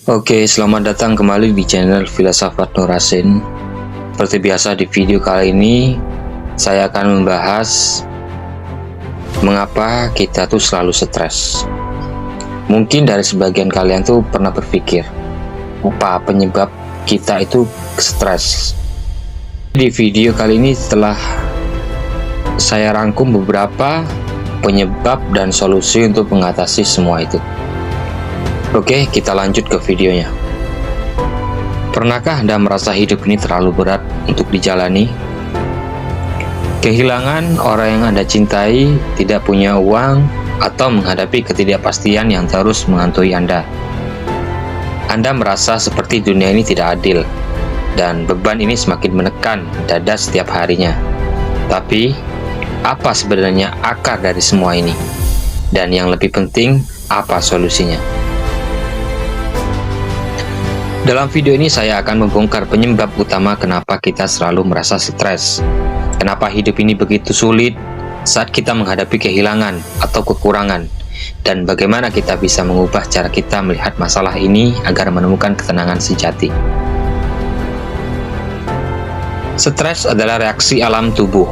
Oke, selamat datang kembali di channel Filsafat Nur Hasin. Seperti biasa di video kali ini, saya akan membahas mengapa kita tuh selalu stres. Mungkin dari sebagian kalian tuh pernah berpikir, apa penyebab kita itu stres? Di video kali ini setelah saya rangkum beberapa penyebab dan solusi untuk mengatasi semua itu. Oke, kita lanjut ke videonya. Pernahkah Anda merasa hidup ini terlalu berat untuk dijalani? Kehilangan orang yang Anda cintai, tidak punya uang, atau menghadapi ketidakpastian yang terus menghantui Anda. Anda merasa seperti dunia ini tidak adil, dan beban ini semakin menekan dada setiap harinya. Tapi, apa sebenarnya akar dari semua ini? Dan yang lebih penting, apa solusinya? Dalam video ini saya akan membongkar penyebab utama kenapa kita selalu merasa stres. Kenapa hidup ini begitu sulit saat kita menghadapi kehilangan atau kekurangan, dan bagaimana kita bisa mengubah cara kita melihat masalah ini agar menemukan ketenangan sejati. Stres adalah reaksi alam tubuh.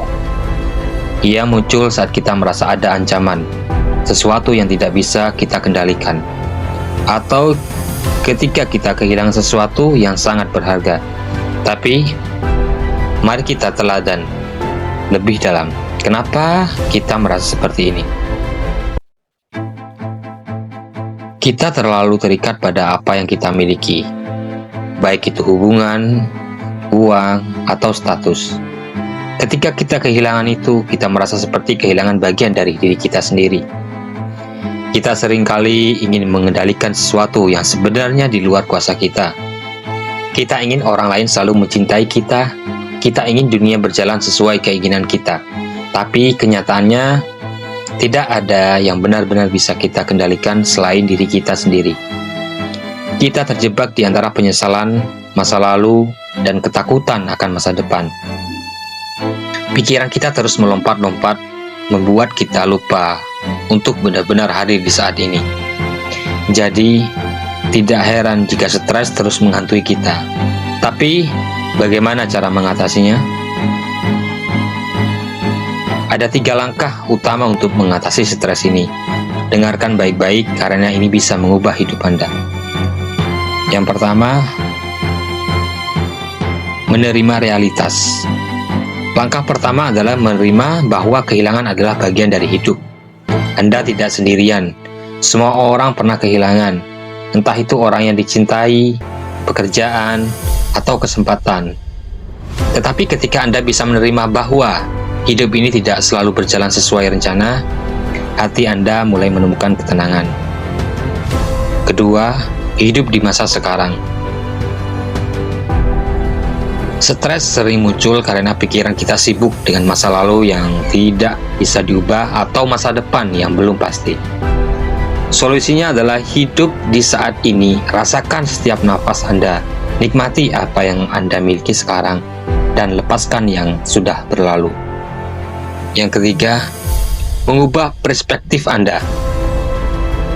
Ia muncul saat kita merasa ada ancaman, sesuatu yang tidak bisa kita kendalikan, atau ketika kita kehilangan sesuatu yang sangat berharga. Tapi, mari kita teladan lebih dalam. Kenapa kita merasa seperti ini? Kita terlalu terikat pada apa yang kita miliki, baik itu hubungan, uang, atau status. Ketika kita kehilangan itu, kita merasa seperti kehilangan bagian dari diri kita sendiri. Kita seringkali ingin mengendalikan sesuatu yang sebenarnya di luar kuasa kita. Kita ingin orang lain selalu mencintai kita. Kita ingin dunia berjalan sesuai keinginan kita. Tapi kenyataannya, tidak ada yang benar-benar bisa kita kendalikan selain diri kita sendiri. Kita terjebak di antara penyesalan, masa lalu, dan ketakutan akan masa depan. Pikiran kita terus melompat-lompat, membuat kita lupa untuk benar-benar hadir di saat ini. Jadi, tidak heran jika stres terus menghantui kita. Tapi, bagaimana cara mengatasinya? Ada 3 langkah utama untuk mengatasi stres ini. Dengarkan baik-baik karena ini bisa mengubah hidup Anda. Yang pertama, menerima realitas. Langkah pertama adalah menerima bahwa kehilangan adalah bagian dari hidup. Anda tidak sendirian. Semua orang pernah kehilangan, entah itu orang yang dicintai, pekerjaan, atau kesempatan. Tetapi ketika Anda bisa menerima bahwa hidup ini tidak selalu berjalan sesuai rencana, hati Anda mulai menemukan ketenangan. Kedua, hidup di masa sekarang. Stres sering muncul karena pikiran kita sibuk dengan masa lalu yang tidak bisa diubah atau masa depan yang belum pasti. Solusinya adalah hidup di saat ini. Rasakan setiap nafas Anda. Nikmati apa yang Anda miliki sekarang dan lepaskan yang sudah berlalu. Yang ketiga, mengubah perspektif Anda.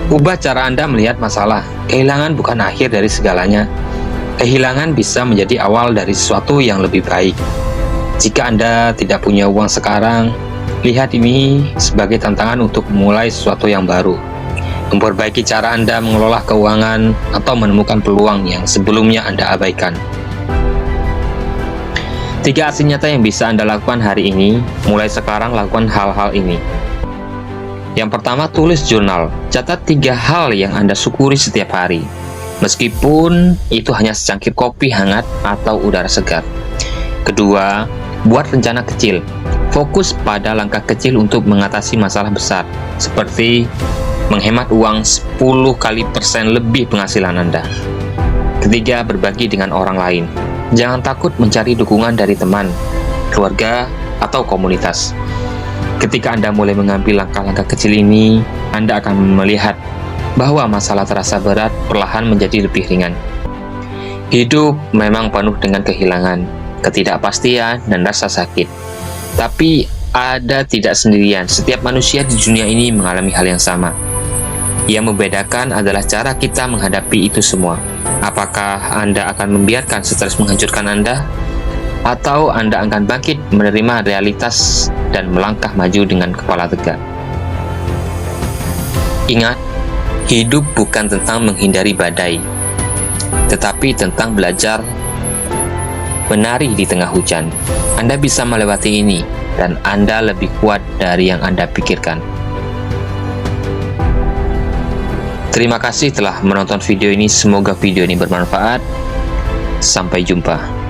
Ubah cara Anda melihat masalah. Kehilangan bukan akhir dari segalanya. Kehilangan bisa menjadi awal dari sesuatu yang lebih baik. Jika Anda tidak punya uang sekarang, lihat ini sebagai tantangan untuk memulai sesuatu yang baru. Memperbaiki cara Anda mengelola keuangan atau menemukan peluang yang sebelumnya Anda abaikan. 3 aksi nyata yang bisa Anda lakukan hari ini. Mulai sekarang lakukan hal-hal ini. Yang pertama, tulis jurnal. Catat 3 hal yang Anda syukuri setiap hari, meskipun itu hanya secangkir kopi hangat atau udara segar. Kedua, buat rencana kecil. Fokus pada langkah kecil untuk mengatasi masalah besar, seperti menghemat uang 10% lebih penghasilan Anda. Ketiga, berbagi dengan orang lain. Jangan takut mencari dukungan dari teman, keluarga, atau komunitas. Ketika Anda mulai mengambil langkah-langkah kecil ini, Anda akan melihat bahwa masalah terasa berat perlahan menjadi lebih ringan. Hidup memang penuh dengan kehilangan, ketidakpastian, dan rasa sakit. Tapi Anda tidak sendirian. Setiap manusia di dunia ini mengalami hal yang sama. Yang membedakan adalah cara kita menghadapi itu semua. Apakah Anda akan membiarkan stres menghancurkan Anda? Atau Anda akan bangkit menerima realitas dan melangkah maju dengan kepala tegak? Ingat, hidup bukan tentang menghindari badai, tetapi tentang belajar menari di tengah hujan. Anda bisa melewati ini, dan Anda lebih kuat dari yang Anda pikirkan. Terima kasih telah menonton video ini. Semoga video ini bermanfaat. Sampai jumpa.